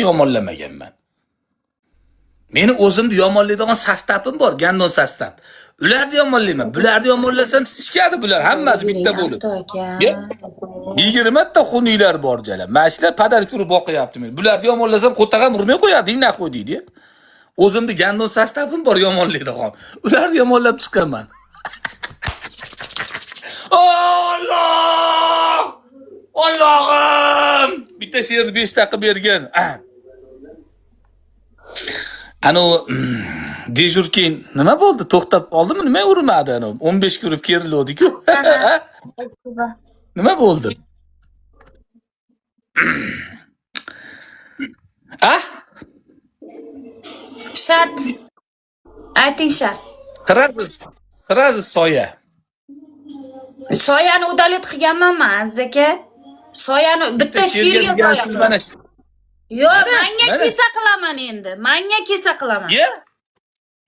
yomonlamaganman. Meni o'zimni yomonlaydigan sastapim bor, gandon sastap. Ularni yomonlayman. Bularni yomonlasam sikadi bular, hammasi bitta bo'lib. 20 ta xuniylar bor jala. Mashlar padar ko'rib boqyapti meni. Bularni yomonlasam qo'tag'am urmay qo'yadi, na qo'y deydi. O'zimni gandon sastapim bor yomonlaydigan. Ularni yomonlab chiqaman. Allah! Allah'ım! Bitta she'rni 5 daqiqa bergan. Ano dejurkin nima bo'ldi? To'xtab qoldimi? Nima urmadi ano? 15 ko'rib kerildi-ku. Nima bo'ldi? Shart. Ayting shart. Sirazi soya. Soyani udalet qilganmanmi, Aziz aka? Soyani bitta she'rga qo'yasiz mana. Yo'q, menga kesa qilaman endi. Menga kesa qilaman.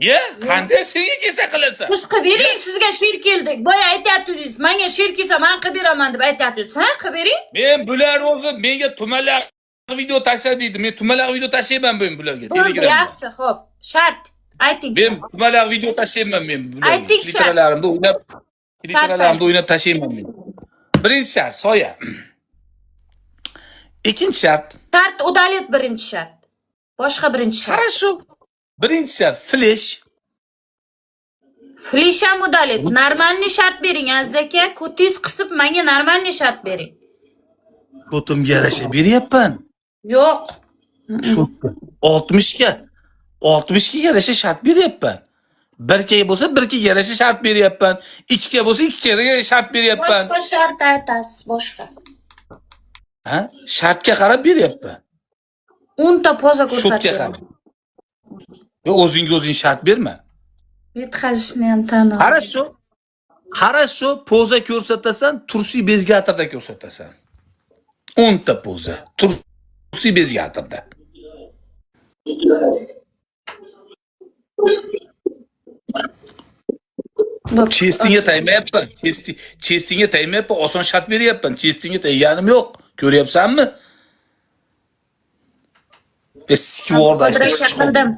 Ye, qanday senga kesa qilasan? Siz qilib bering, sizga she'r keldik. Boya aytayapsiz, menga she'r kelsa men qilib beraman deb aytayapsiz. Ha, qilib bering. Men bular o'zi menga tumalaq video tashla deydi. Men tumalaq video tashlayman men bularga. Telegramda. Yaxshi, xo'p. Shart. Ayting. Men tumalaq video tashlayman men bularga. Ayting shart. Twitterlarimda o'ynab tashlayman men. Birinchi shart soya. Ikkinchi shart. Shart udalet birinchi shart. Boshqa birinchi shart. Хорошо. Birinchi shart flash. Flash ham udalet. Normalniy shart bering, Aziz aka. Ko'tingiz qisib menga normalniy shart bering. Ko'timga yarasha beryapman. Yo'q. Shu 60 ga 60 ga yarasha shart beryapman. 1 ga bo'lsa 1 ga yarasha shart beryapman. 2 ga bo'lsa 2 ga shart beryapman. Boshqa shart aytasiz, boshqa. Ha? Shartga qarab beryapman. 10 ta poza Shotga ko'rsatyapman. qarab. Yo o'zingga o'zing shart berma. Yetkazishni ham tan ol. Хорошо, poza ko'rsatasan, tursi bezgatirda ko'rsatasan. 10 ta poza. Tursi bezgatirda. Chestingga tegmayapman. Chestingga tegmayapman, oson shart beryapman. Chestingga tegganim yo'q. Ko'ryapsanmi? Skvorda qildim.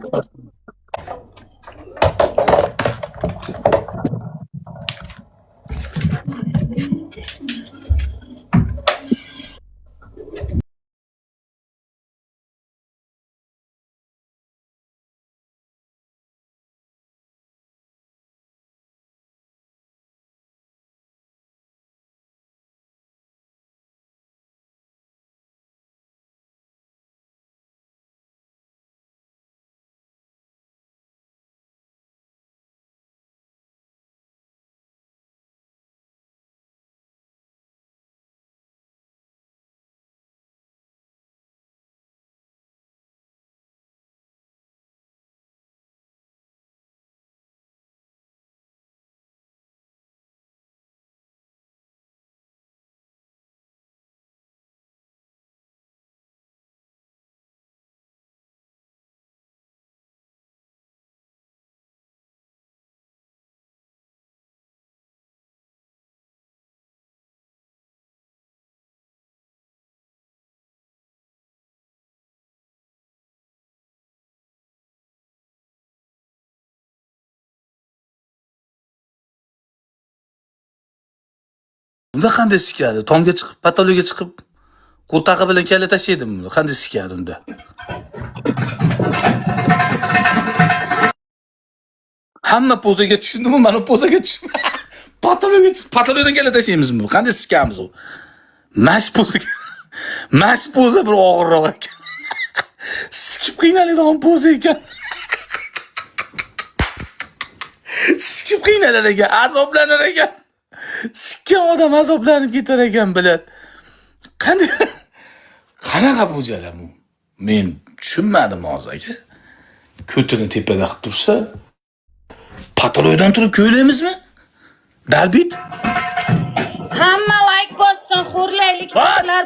Unda qanday sikadi? Tomga chiqib, patologiyaga chiqib, qo'ltaqa bilan kalla tashlaydim buni. Qanday sikadi unda? Hamma pozaga tushundimmi? Mana pozaga tushdim. Patologiyadan kalla tashlaymiz buni. Qanday sikamiz u? Mas poza bir og'irroq ekan. Sikib qiynaladigan poza ekan. Sikib qiynalar ekan, azoblanar ekan. Sikkan odam azoblanib ketar ekan bilan. Qanaqa bu jalam u? Men tushunmadim hozir aka. Ko'tini tepada qilib tursa, patologiyadan turib ko'ylaymizmi? Dalbit. Hamma like bossin, xo'rlaylik qizlar.